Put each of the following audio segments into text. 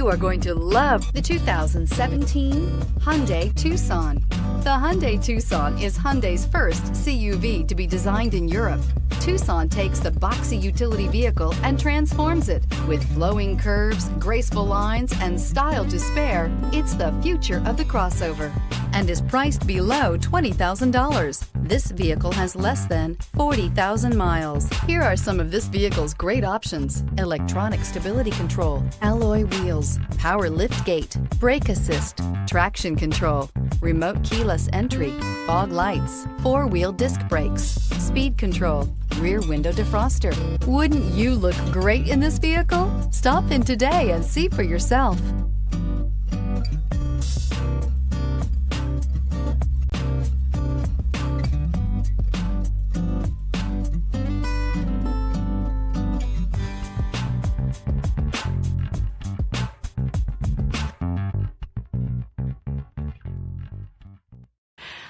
You are going to love the 2017 Hyundai Tucson. The Hyundai Tucson is Hyundai's first CUV to be designed in Europe. Tucson takes the boxy utility vehicle and transforms it. With flowing curves, graceful lines, and style to spare, it's the future of the crossover and is priced below $20,000. This vehicle has less than 40,000 miles. Here are some of this vehicle's great options: electronic stability control, alloy wheels, power liftgate, brake assist, traction control, remote keyless entry, fog lights, four-wheel disc brakes, speed control, rear window defroster. Wouldn't you look great in this vehicle? Stop in today and see for yourself.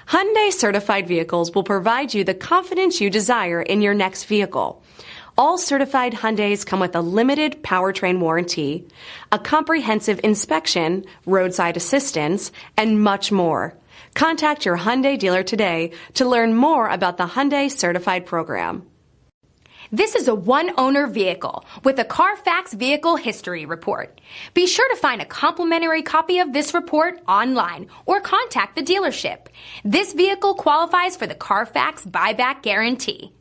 Hyundai certified vehicles will provide you the confidence you desire in your next vehicle. All certified Hyundais come with a limited powertrain warranty, a comprehensive inspection, roadside assistance, and much more. Contact your Hyundai dealer today to learn more about the Hyundai certified program. This is a one-owner vehicle with a CARFAX Vehicle History Report. Be sure to find a complimentary copy of this report online or contact the dealership. This vehicle qualifies for the CARFAX Buyback Guarantee.